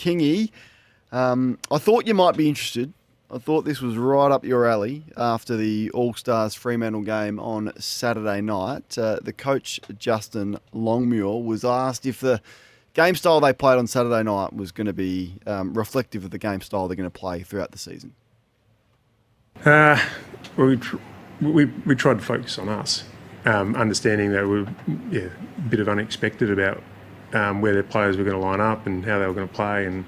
Kingy, I thought you might be interested. I thought this was right up your alley after the All-Stars Fremantle game on Saturday night. The coach, Justin Longmuir, was asked if the game style they played on Saturday night was going to be reflective of the game style they're going to play throughout the season. Well, we tried to focus on us, understanding that we're a bit of unexpected about where their players were going to line up and how they were going to play, and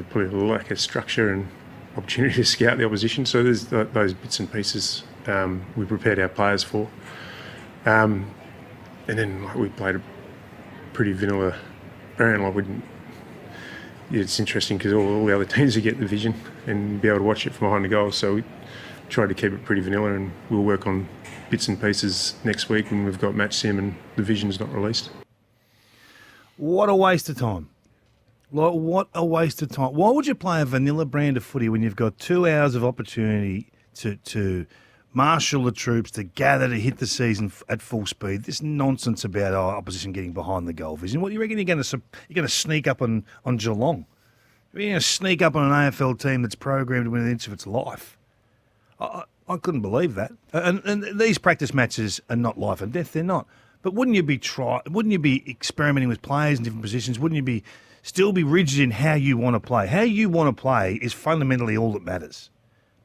probably a lack of structure and opportunity to scout the opposition. So there's those bits and pieces we prepared our players for. And then we played a pretty vanilla brand. It's interesting because all the other teams would get the vision and be able to watch it from behind the goal. So we tried to keep it pretty vanilla, and we'll work on bits and pieces next week when we've got match sim and the vision's not released. What a waste of time. What a waste of time. Why would you play a vanilla brand of footy when you've got 2 hours of opportunity to marshal the troops, to gather, to hit the season at full speed? This nonsense about our opposition getting behind the goal vision. What do you reckon you're going to sneak up on Geelong? You're going to sneak up on an AFL team that's programmed to win an inch of its life? I couldn't believe that. And these practice matches are not life and death. They're not. But wouldn't you be experimenting with players in different positions? Wouldn't you still be rigid in how you want to play? How you want to play is fundamentally all that matters.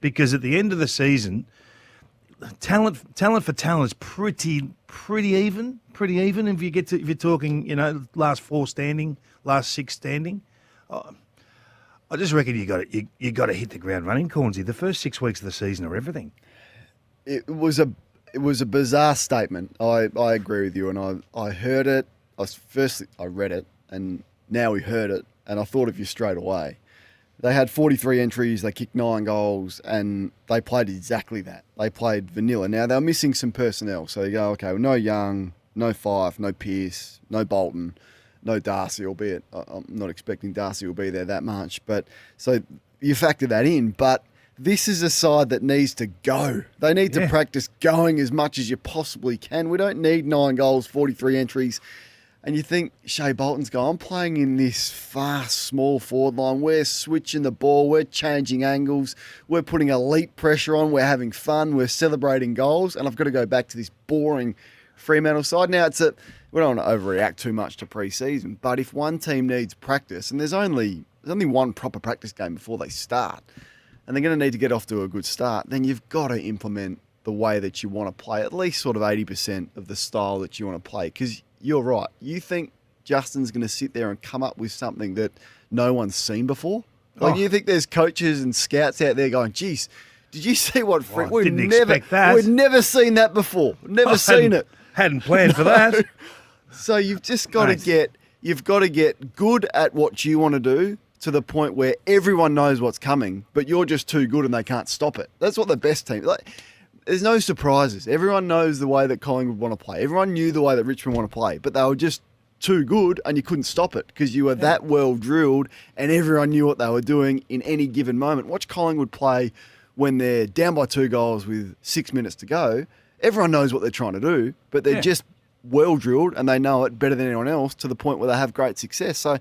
Because at the end of the season, talent for talent is pretty even. If you're talking, last 4 standing, last 6 standing. I just reckon you got to hit the ground running, Cornesy. The first 6 weeks of the season are everything. It was a bizarre statement. I agree with you, and I heard it. I read it, and now we heard it, and I thought of you straight away. They had 43 entries, they kicked 9 goals, and they played exactly that. They played vanilla. Now, they were missing some personnel, so you go, okay, well, no Young, no Fife, no Pearce, no Bolton, no Darcy, albeit I'm not expecting Darcy will be there that much. But so you factor that in, but this is a side that needs to go. They need to practice going as much as you possibly can. We don't need 9 goals, 43 entries. And you think, Shea Bolton's going, I'm playing in this fast, small forward line. We're switching the ball. We're changing angles. We're putting elite pressure on. We're having fun. We're celebrating goals. And I've got to go back to this boring Fremantle side. Now, we don't want to overreact too much to pre-season, but if one team needs practice, and there's only one proper practice game before they start, and they're going to need to get off to a good start, then you've got to implement the way that you want to play, at least sort of 80% of the style that you want to play. Because you're right. You think Justin's going to sit there and come up with something that no one's seen before? Like, you think there's coaches and scouts out there going, geez, did you see what... expect that. We've never seen that before. Never seen it. Hadn't planned for that. So you've just got to get good at what you want to do to the point where everyone knows what's coming, but you're just too good and they can't stop it. That's what the best team... There's no surprises. Everyone knows the way that Collingwood want to play. Everyone knew the way that Richmond want to play, but they were just too good and you couldn't stop it because you were that well drilled and everyone knew what they were doing in any given moment. Watch Collingwood play when they're down by 2 goals with 6 minutes to go. Everyone knows what they're trying to do, but they're just well drilled and they know it better than anyone else to the point where they have great success. So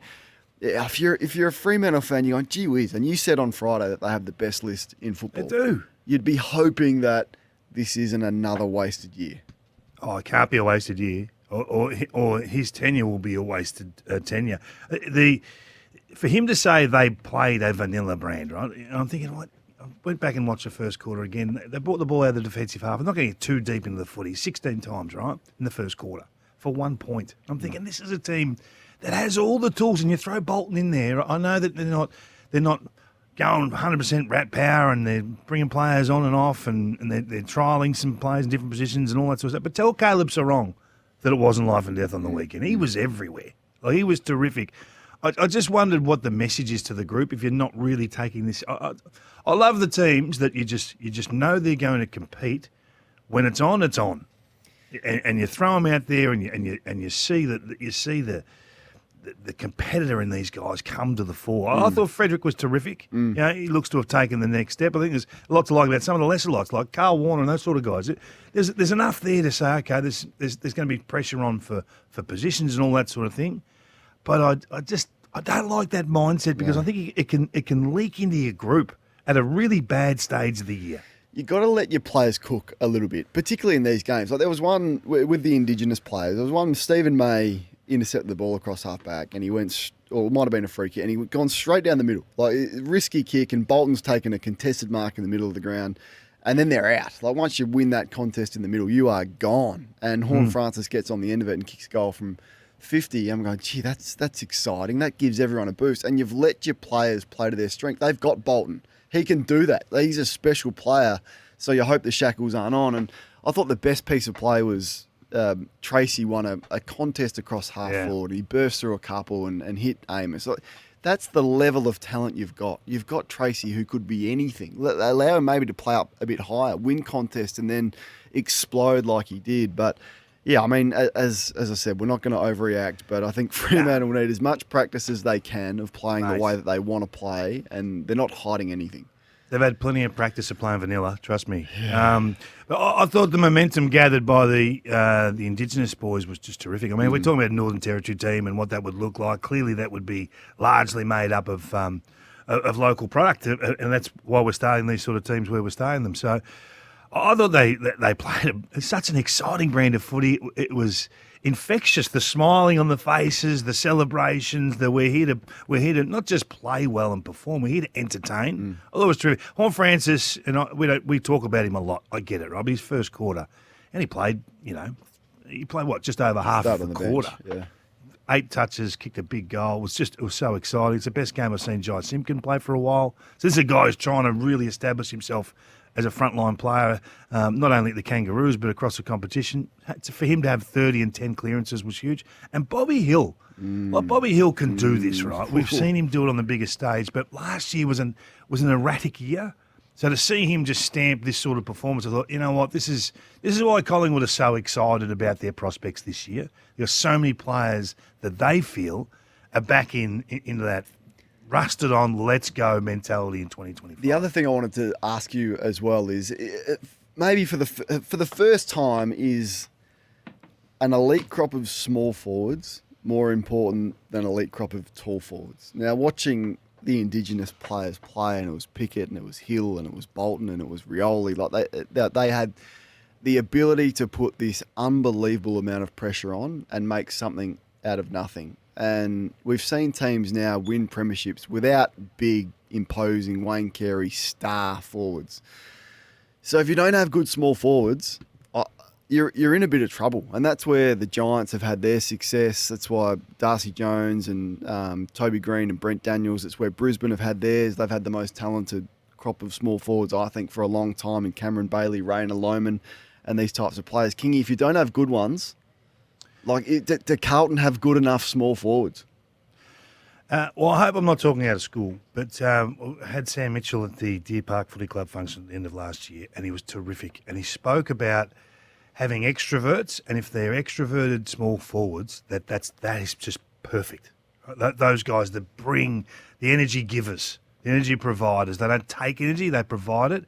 if you're a Fremantle fan, you're going, gee whiz, and you said on Friday that they have the best list in football. They do. You'd be hoping that this isn't another wasted year. Oh, it can't be a wasted year, or his tenure will be a wasted tenure. For him to say they played a vanilla brand, right? I'm thinking, what? I went back and watched the first quarter again. They brought the ball out of the defensive half. I'm not going to get too deep into the footy. 16 times, right, in the first quarter for 1 point. I'm thinking this is a team that has all the tools, and you throw Bolton in there. I know that they're not going 100% rat power and they're bringing players on and off and they're trialling some players in different positions and all that sort of stuff. But tell Caleb Sarong that it wasn't life and death on the weekend. He was everywhere. Like, he was terrific. I just wondered what the message is to the group if you're not really taking this. I love the teams that you just know they're going to compete. When it's on, it's on. And you throw them out there and you see the competitor in these guys come to the fore. I thought Frederick was terrific. He looks to have taken the next step. I think there's a lot to like about some of the lesser lots, like Carl Warner and those sort of guys. There's enough there to say, okay, there's going to be pressure on for positions and all that sort of thing. But I don't like that mindset because I think it can leak into your group at a really bad stage of the year. You got to let your players cook a little bit, particularly in these games. Like there was one with the Indigenous players. There was one Stephen May intercepted the ball across half-back and he went, or it might have been a free kick, and he gone straight down the middle. Like risky kick, and Bolton's taken a contested mark in the middle of the ground. And then they're out. Like once you win that contest in the middle, you are gone. And Horn Francis gets on the end of it and kicks a goal from 50. I'm going, gee, that's exciting. That gives everyone a boost. And you've let your players play to their strength. They've got Bolton. He can do that. He's a special player. So you hope the shackles aren't on. And I thought the best piece of play was Tracy won a contest across half forward. He burst through a couple and hit Amos. So that's the level of talent you've got. You've got Tracy who could be anything. Allow him maybe to play up a bit higher, win contest, and then explode like he did. But yeah, I mean, as I said, we're not going to overreact, but I think Fremantle need as much practice as they can of playing the way that they want to play, and they're not hiding anything. They've had plenty of practice of playing vanilla, trust me. Yeah. But I thought the momentum gathered by the Indigenous boys was just terrific. I mean, we're talking about a Northern Territory team and what that would look like. Clearly, that would be largely made up of local product, and that's why we're starting these sort of teams where we're starting them. So I thought they played such an exciting brand of footy. It was infectious. The smiling on the faces, the celebrations. That we're here to not just play well and perform. We're here to entertain. I thought it was terrific. Horn Francis, and we talk about him a lot. I get it, Rob. His first quarter, and he played what, just over half of the quarter. Yeah. 8 touches, kicked a big goal. It was so exciting. It's the best game I've seen Jai Simpkin play for a while. So this is a guy who's trying to really establish himself as a frontline player, not only at the Kangaroos but across the competition. For him to have 30 and 10 clearances was huge. And Bobby Hill, Bobby Hill can do this, right? We've seen him do it on the biggest stage, but last year was an erratic year. So to see him just stamp this sort of performance, I thought, you know what, this is why Collingwood are so excited about their prospects this year. There are so many players that they feel are back into that rusted on, let's go mentality in 2025. The other thing I wanted to ask you as well is maybe for the first time, is an elite crop of small forwards more important than an elite crop of tall forwards? Now, watching the Indigenous players play, and it was Pickett and it was Hill and it was Bolton and it was Rioli, like they had the ability to put this unbelievable amount of pressure on and make something out of nothing. And we've seen teams now win premierships without big, imposing Wayne Carey star forwards. So if you don't have good small forwards, you're in a bit of trouble. And that's where the Giants have had their success. That's why Darcy Jones and Toby Green and Brent Daniels, it's where Brisbane have had theirs. They've had the most talented crop of small forwards, I think, for a long time, in Cameron Bailey, Raina Lohman, and these types of players. Kingy, if you don't have good ones, do Carlton have good enough small forwards? Well, I hope I'm not talking out of school, but I had Sam Mitchell at the Deer Park Footy Club function at the end of last year, and he was terrific. And he spoke about having extroverts, and if they're extroverted small forwards, that is just perfect. Those guys that bring the energy givers, the energy providers. They don't take energy, they provide it.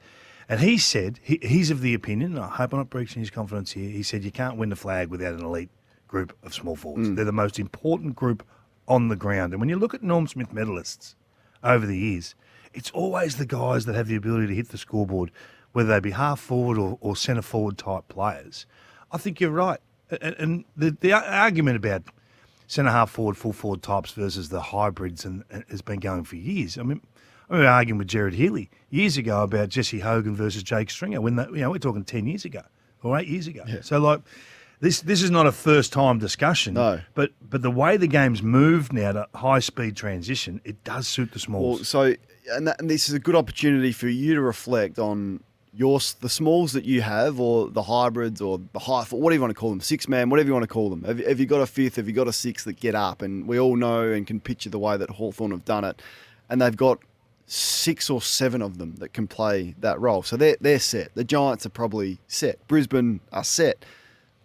And he said, he's of the opinion, and I hope I'm not breaching his confidence here, he said you can't win the flag without an elite group of small forwards. They're the most important group on the ground. And when you look at Norm Smith medalists over the years, it's always the guys that have the ability to hit the scoreboard, whether they be half forward or centre forward type players. I think you're right. And the argument about centre half forward, full forward types versus the hybrids has been going for years. I mean, I remember arguing with Jared Healy years ago about Jesse Hogan versus Jake Stringer when we're talking 10 years ago or 8 years ago. Yeah. So this is not a first time discussion. No. But the way the game's moved now to high speed transition, it does suit the smalls. Well, and this is a good opportunity for you to reflect on the smalls that you have, or the hybrids, or the high, whatever you want to call them, 6-man, whatever you want to call them. Have you got a fifth? Have you got a sixth that get up? And we all know and can picture the way that Hawthorn have done it. And they've got 6 or 7 of them that can play that role. So they're set. The Giants are probably set. Brisbane are set.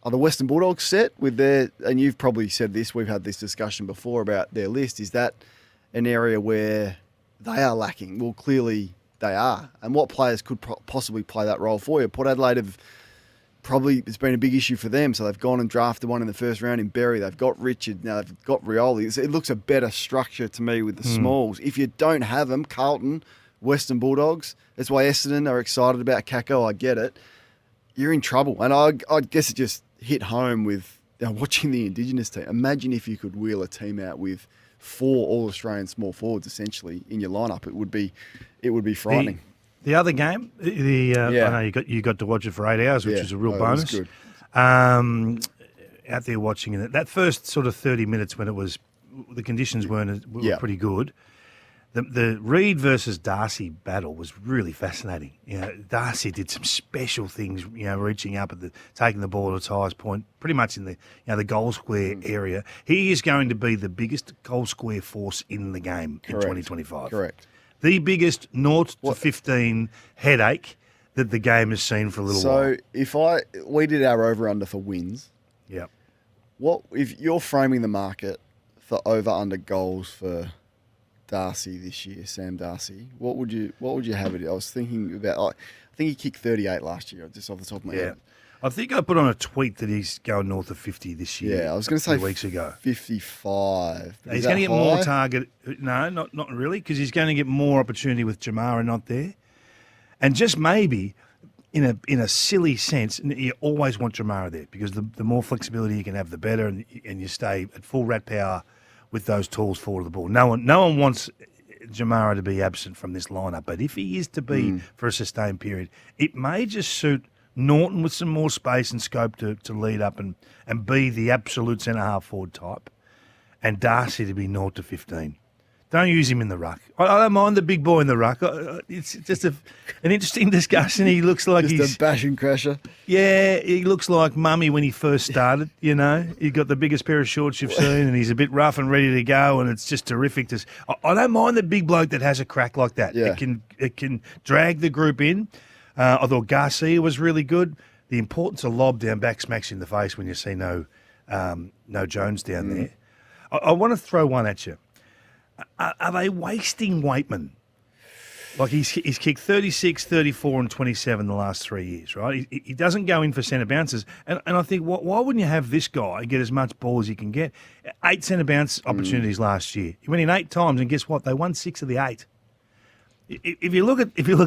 Are the Western Bulldogs set with their, and you've probably said this, we've had this discussion before about their list, is that an area where they are lacking? Well, clearly they are. And what players could possibly play that role for you? Port Adelaide have probably it's been a big issue for them. So they've gone and drafted one in the first round in Berry. They've got Richard. Now they've got Rioli. It looks a better structure to me with the smalls. If you don't have them, Carlton, Western Bulldogs, that's why Essendon are excited about Kako. I get it. You're in trouble. And I guess it just hit home with watching the Indigenous team. Imagine if you could wheel a team out with 4 All-Australian small forwards essentially in your lineup. It would be frightening. The other game, I know you got to watch it for 8 hours, which was a real bonus. It was good. Out there watching it, that first sort of 30 minutes when the conditions were pretty good. The Reid versus Darcy battle was really fascinating. Darcy did some special things, reaching up taking the ball at its highest point, pretty much in the goal square area. He is going to be the biggest goal square force in the game in 2025. Correct. The biggest 0 to 15 headache that the game has seen for a little while. So we did our over-under for wins. Yep. What if you're framing the market for over-under goals for Darcy this year, Sam Darcy? What would you have it? I was thinking about. I think he kicked 38 last year, just off the top of my head. I think I put on a tweet that he's going north of 50 this year. Yeah, I was going to say 2 weeks ago. 55. He's going to get more target. No, not really, because he's going to get more opportunity with Jamara not there, and just maybe. In a silly sense, you always want Jamara there because the more flexibility you can have, the better, and you stay at full rat power with those tools forward of the ball. No one wants Jamara to be absent from this lineup, but if he is to be for a sustained period, it may just suit Norton with some more space and scope to lead up and be the absolute centre half forward type, and Darcy to be 0 to 15. Don't use him in the ruck. I don't mind the big boy in the ruck. It's just an interesting discussion. He looks like just a bash and crasher. Yeah, he looks like Mummy when he first started, He got the biggest pair of shorts you've seen, and he's a bit rough and ready to go, and it's just terrific. I don't mind the big bloke that has a crack like that. Yeah. It can drag the group in. I thought Garcia was really good. The importance of lob down back smacks you in the face when you see no Jones down there. I want to throw one at you. Are they wasting Waitman? Like he's kicked 36, 34 and 27 the last 3 years, right? He doesn't go in for centre bounces. And I think, why wouldn't you have this guy get as much ball as he can get? 8 centre bounce opportunities last year. He went in 8 times, and guess what? They won 6 of the 8. If you look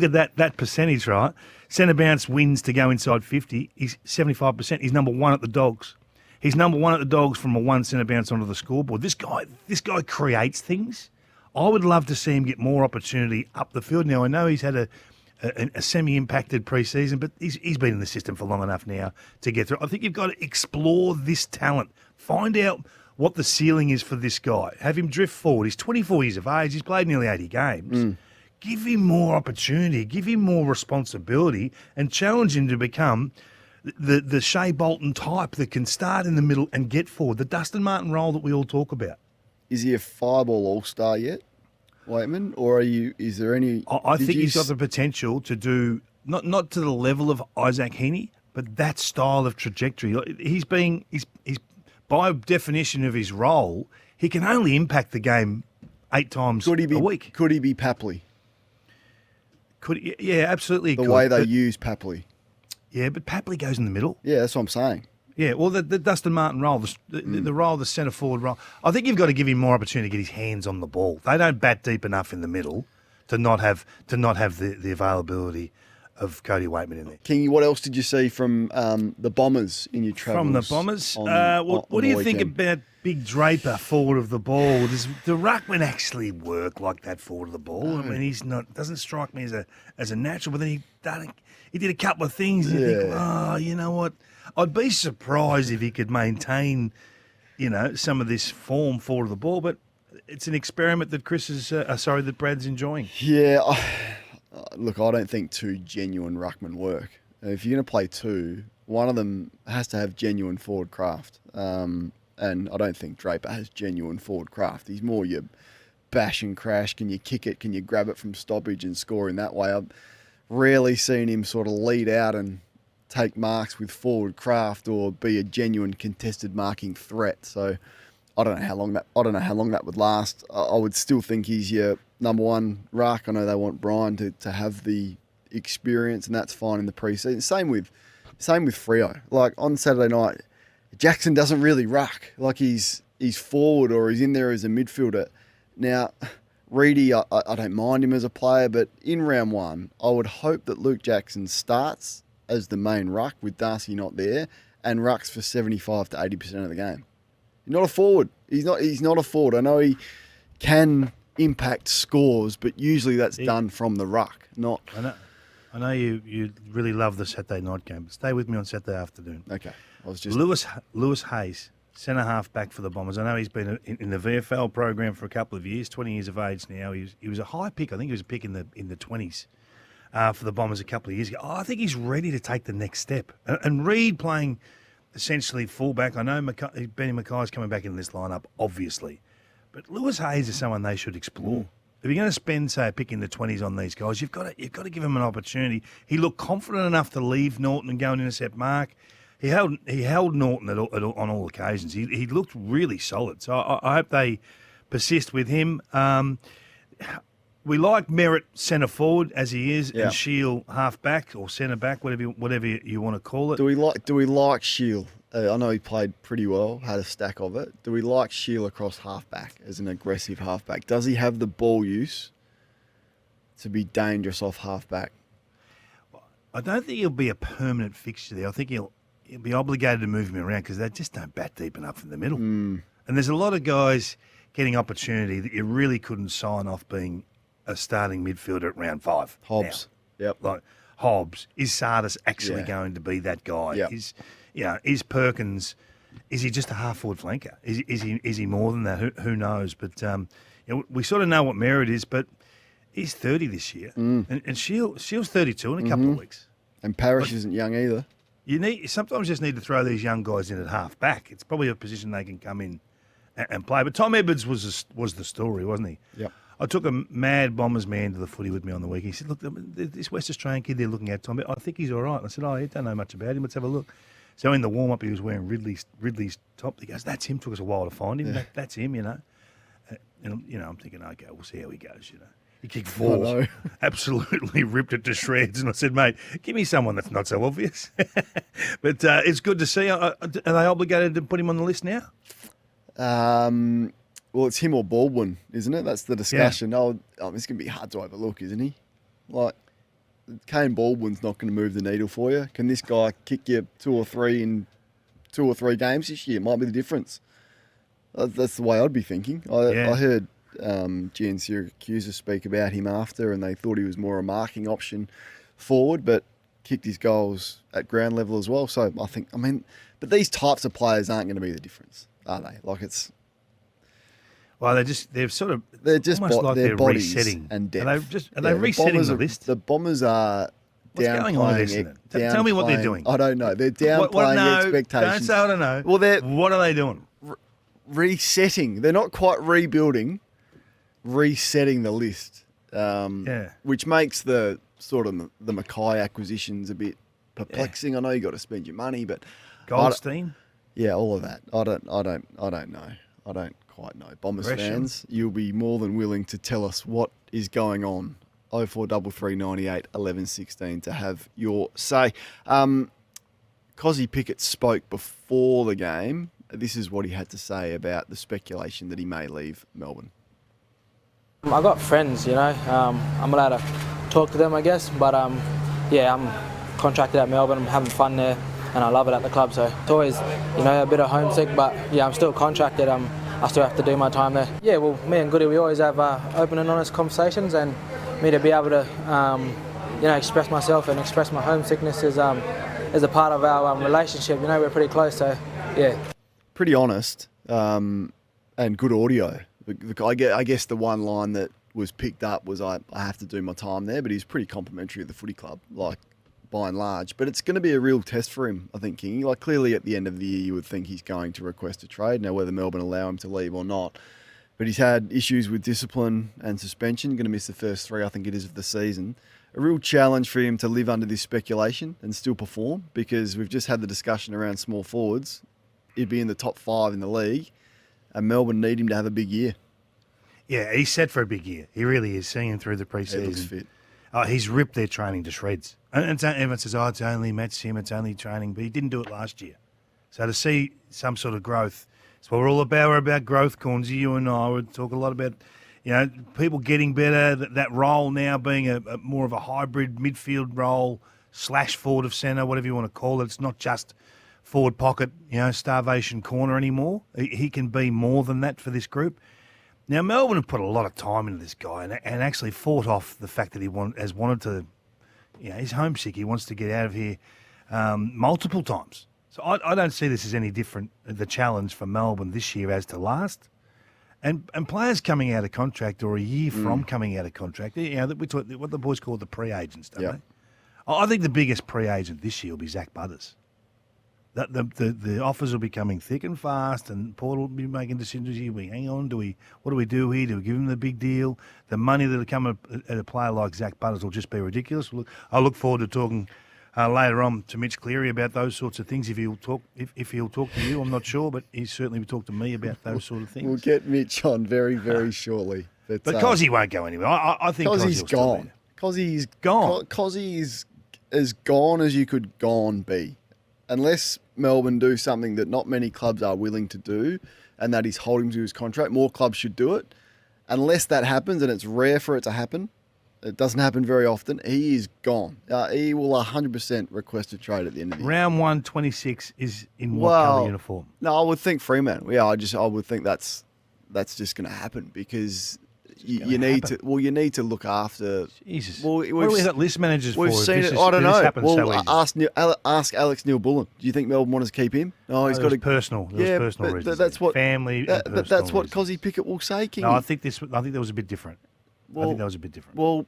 at that percentage, right? Centre bounce wins to go inside 50. He's 75%. He's number 1 at the Dogs. He's number 1 at the Dogs from a 1 centre bounce onto the scoreboard. This guy creates things. I would love to see him get more opportunity up the field. Now, I know he's had a semi-impacted pre-season, but he's been in the system for long enough now to get through. I think you've got to explore this talent. Find out what the ceiling is for this guy. Have him drift forward. He's 24 years of age. He's played nearly 80 games. Give him more opportunity. Give him more responsibility and challenge him to become the Shea Bolton type that can start in the middle and get forward. The Dustin Martin role that we all talk about. Is he a fireball all-star yet, Waitman? Or is there any... I think he's got the potential to do, not to the level of Isaac Heaney, but that style of trajectory. He's by definition of his role, he can only impact the game 8 times a week. Could he be Papley? Yeah, absolutely. The way they use Papley. Yeah, but Papley goes in the middle. Yeah, that's what I'm saying. Yeah, well, the Dustin Martin role, the role, the centre forward role, I think you've got to give him more opportunity to get his hands on the ball. They don't bat deep enough in the middle to not have the availability of Cody Waitman in there. Kingy, what else did you see from the Bombers in your travels? From the Bombers? What do you think about Big Draper forward of the ball? Does the ruckman actually work like that forward of the ball? I mean, doesn't strike me as a natural, but then he did a couple of things and you think, you know what? I'd be surprised if he could maintain, some of this form forward of the ball, but it's an experiment that that Brad's enjoying. Yeah, look, I don't think 2 genuine ruckmen work. If you're going to play 2, one of them has to have genuine forward craft. And I don't think Draper has genuine forward craft. He's more your bash and crash. Can you kick it? Can you grab it from stoppage and score in that way? I've rarely seen him sort of lead out and take marks with forward craft or be a genuine contested marking threat. So I don't know how long that would last. I would still think he's your number 1 ruck. I know they want Brian to have the experience, and that's fine in the preseason. Same with Same with Freo. Like on Saturday night, Jackson doesn't really ruck. Like he's forward or he's in there as a midfielder. Now, Reedy, I don't mind him as a player, but in round one, I would hope that Luke Jackson starts as the main ruck with Darcy not there and rucks for 75 to 80% of the game. He's not a forward. He's not a forward. I know he can impact scores, but usually that's done from the ruck, not... I know you really love the Saturday night game, but stay with me on Saturday afternoon. Okay. I was just... Lewis Hayes, centre half back for the Bombers. I know he's been in the VFL program for a couple of years, 20 years of age now. He was a high pick. I think he was a pick in the 20s for the Bombers a couple of years ago. I think he's ready to take the next step. And Reid playing essentially fullback. I know Benny Mackay's coming back in this lineup, obviously. But Lewis Hayes is someone they should explore. If you're going to spend, say, a pick in the 20s on these guys, you've got to give him an opportunity. He looked confident enough to leave Norton and go and intercept Mark. He held Norton on all occasions. He looked really solid. So I hope they persist with him. We like Merritt centre forward as he is, and Shield half back or centre back, whatever you want to call it. Do we like Shield? I know he played pretty well, had a stack of it. Do we like Shield across half-back as an aggressive half-back? Does he have the ball use to be dangerous off half-back? I don't think he'll be a permanent fixture there. I think he'll be obligated to move him around because they just don't bat deep enough in the middle. And there's a lot of guys getting opportunity that you really couldn't sign off being a starting midfielder at round 5. Hobbs. Now. Yep. Like Hobbs. Is Sardis actually going to be that guy? Yep. Is Perkins, is he just a half-forward flanker? Is he more than that? Who knows? But we sort of know what Merritt is, but he's 30 this year. And Shield's 32 in a couple of weeks. And Parrish isn't young either. You sometimes just need to throw these young guys in at half-back. It's probably a position they can come in and play. But Tom Edwards was the story, wasn't he? Yep. I took a mad Bombers man to the footy with me on the week. He said, look, this West Australian kid they're looking at, Tom, I think he's all right. And I said, you don't know much about him. Let's have a look. So in the warm-up, he was wearing Ridley's top. He goes, that's him. Took us a while to find him. That's him, And, I'm thinking, okay, we'll see how he goes, He kicked 4, absolutely ripped it to shreds. And I said, mate, give me someone that's not so obvious. But it's good to see. Are they obligated to put him on the list now? Well, it's him or Baldwin, isn't it? That's the discussion. Yeah. It's going to be hard to overlook, isn't he? Like, Kane Baldwin's not going to move the needle for you. Can this guy kick you 2 or 3 in 2 or 3 games this year? It might be the difference. That's the way I'd be thinking. I heard Gian Syracuse speak about him after, and they thought he was more a marking option forward, but kicked his goals at ground level as well. So but these types of players aren't going to be the difference, are they? Like Well, they're just almost like they're resetting and depth. Are they resetting the list? The Bombers are What's going on with this? Tell me what they're doing. I don't know. They're downplaying expectations. Don't say I don't know. Well, what are they doing? Resetting. They're not quite rebuilding. Resetting the list, which makes the sort of the Mackay acquisitions a bit perplexing. I know you got to spend your money, but Goldstein. All of that. I don't know. I don't quite know. Bombers fans, you'll be more than willing to tell us what is going on. 0433 98 11 16 to have your say. Kozzie Pickett spoke before the game. This is what he had to say about the speculation that he may leave Melbourne. I got friends, I'm allowed to talk to them, I guess, but I'm contracted at Melbourne. I'm having fun there, and I love it at the club. So it's always, a bit of homesick, but I'm still contracted. I still have to do my time there. Yeah, well, me and Goody, we always have open and honest conversations, and me to be able to, express myself and express my homesickness is a part of our relationship. We're pretty close, so yeah. Pretty honest, and good audio. I guess the one line that was picked up was I have to do my time there, but he's pretty complimentary of the footy club, like by and large. But it's going to be a real test for him, I think, King. Like clearly at the end of the year, you would think he's going to request a trade. Now, whether Melbourne allow him to leave or not. But he's had issues with discipline and suspension. Going to miss the first 3, I think it is, of the season. A real challenge for him to live under this speculation and still perform, because we've just had the discussion around small forwards. He'd be in the top 5 in the league, and Melbourne need him to have a big year. Yeah, he's set for a big year. He really is, seeing him through the pre-season. He looks fit. He's ripped their training to shreds. And everyone says, oh, it's only match sim, it's only training, but he didn't do it last year. So to see some sort of growth, it's what we're all about. We're about growth, Cornesy. You and I would talk a lot about, people getting better, that role now being a more of a hybrid midfield role / forward of centre, whatever you want to call it. It's not just forward pocket, starvation corner anymore. He can be more than that for this group. Now, Melbourne have put a lot of time into this guy and actually fought off the fact that he has wanted to, he's homesick. He wants to get out of here multiple times. So I don't see this as any different, the challenge for Melbourne this year as to last. And players coming out of contract or a year from coming out of contract, that we talk, what the boys call the pre-agents, don't they? I think the biggest pre-agent this year will be Zach Butters. The offers will be coming thick and fast, and Port will be making decisions here. Hang on, what do we do here? Do we give him the big deal? The money that will come at a player like Zach Butters will just be ridiculous. I look forward to talking later on to Mitch Cleary about those sorts of things. If he'll talk to you, I'm not sure, but he certainly will talk to me about those sort of things. We'll get Mitch on very, very shortly. But Kozzie won't go anywhere. I think Kozzie's gone. Kozzie's gone. Kozzie's as gone as you could gone be. Unless Melbourne do something that not many clubs are willing to do, and that is hold him to his contract, more clubs should do it. Unless that happens, and it's rare for it to happen, it doesn't happen very often, he is gone. He will 100% request a trade at the end of the year. Round 126 is in what colour uniform? No, I would think Fremantle. Yeah, I would think that's just going to happen because you need to look after. Jesus. Well, what have we got list managers for? We've seen it. I don't know. Well, ask Alex Neil-Bullen. Do you think Melbourne want to keep him? No, he's got personal. Personal reasons. That's what family. But that's what Kozzie Pickett will say, King. No, I think that was a bit different. Well,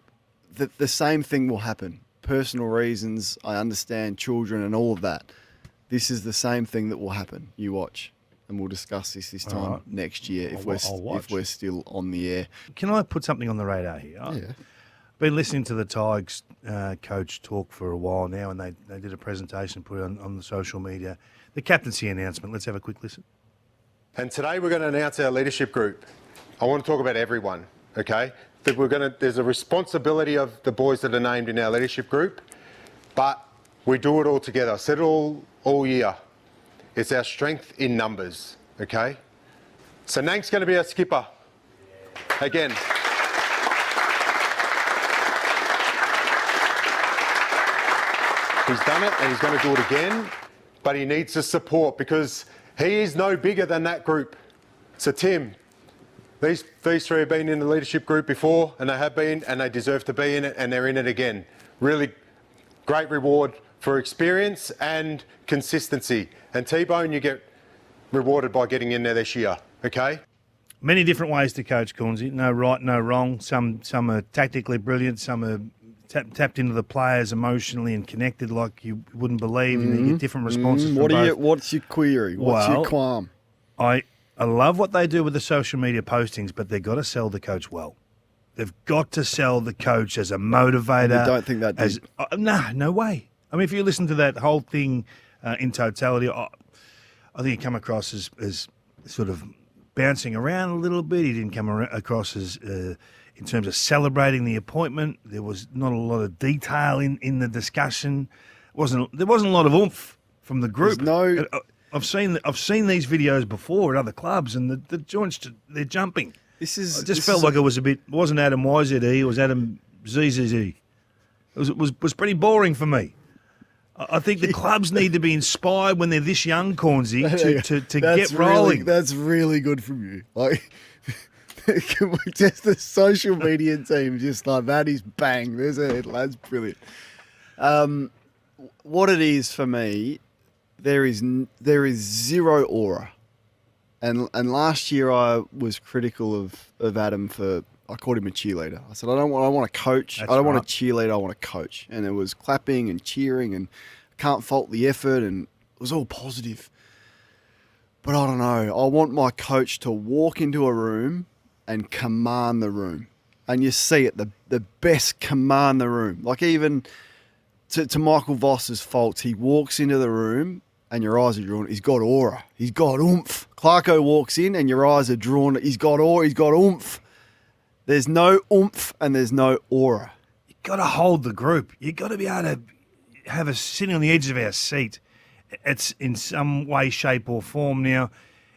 the same thing will happen. Personal reasons. I understand children and all of that. This is the same thing that will happen. You watch. And we'll discuss this time next year if we're still on the air. Can I put something on the radar here? I've been listening to the Tigers coach talk for a while now, and they did a presentation, put it on the social media. The captaincy announcement. Let's have a quick listen. And today we're going to announce our leadership group. I want to talk about everyone, okay? There's a responsibility of the boys that are named in our leadership group, but we do it all together. I said it all year. It's our strength in numbers, okay? So Nank's going to be our skipper. Again. He's done it and he's going to do it again, but he needs the support because he is no bigger than that group. So Tim, these three have been in the leadership group before, and they have been, and they deserve to be in it, and they're in it again. Really great reward for experience and consistency. And T-Bone, you get rewarded by getting in there this year, okay? Many different ways to coach, Cornesy. No right, no wrong. Some are tactically brilliant. Some are tapped into the players emotionally and connected like you wouldn't believe. And you get different responses from both. What's your query? What's your qualm? I love what they do with the social media postings, but they've got to sell the coach well. They've got to sell the coach as a motivator. You don't think that deep? No way. I mean, if you listen to that whole thing in totality, I think he come across as sort of bouncing around a little bit. He didn't come across as in terms of celebrating the appointment. There was not a lot of detail in the discussion. There wasn't a lot of oomph from the group. I've seen these videos before at other clubs, and the joints, they're jumping. I just felt like it was it wasn't Adem Yze, it was Adem Yze. It was pretty boring for me. I think the clubs need to be inspired when they're this young, Cornesy, to get rolling. That's really good from you. Like, just the social media team, just like that is bang. There's a headline. That's brilliant. What it is for me, there is zero aura, and last year I was critical of Adam for. I called him a cheerleader. I said, I want to coach. I don't want a cheerleader. I want to coach. And it was clapping and cheering, and can't fault the effort, and it was all positive. But I don't know. I want my coach to walk into a room and command the room. And you see it, the best command the room. Like even to Michael Voss's faults, he walks into the room and your eyes are drawn. He's got aura. He's got oomph. Clarko walks in and your eyes are drawn. He's got aura. He's got oomph. There's no oomph and there's no aura. got to hold the group. You got to be able to have us sitting on the edge of our seat. It's in some way, shape, or form. Now,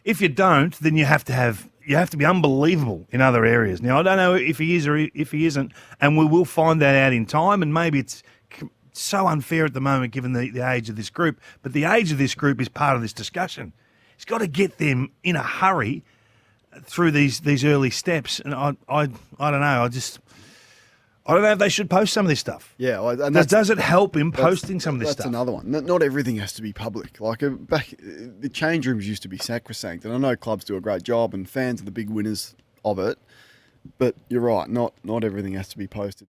if you don't, then you have to be unbelievable in other areas. Now, I don't know if he is or if he isn't, and we will find that out in time. And maybe it's so unfair at the moment given the age of this group. But the age of this group is part of this discussion. He's got to get them in a hurry through these early steps. And I don't know. I don't know if they should post some of this stuff. Yeah, and does it help in posting some of this that's stuff? That's another one. Not everything has to be public. Like the change rooms used to be sacrosanct, and I know clubs do a great job, and fans are the big winners of it. But you're right. Not everything has to be posted.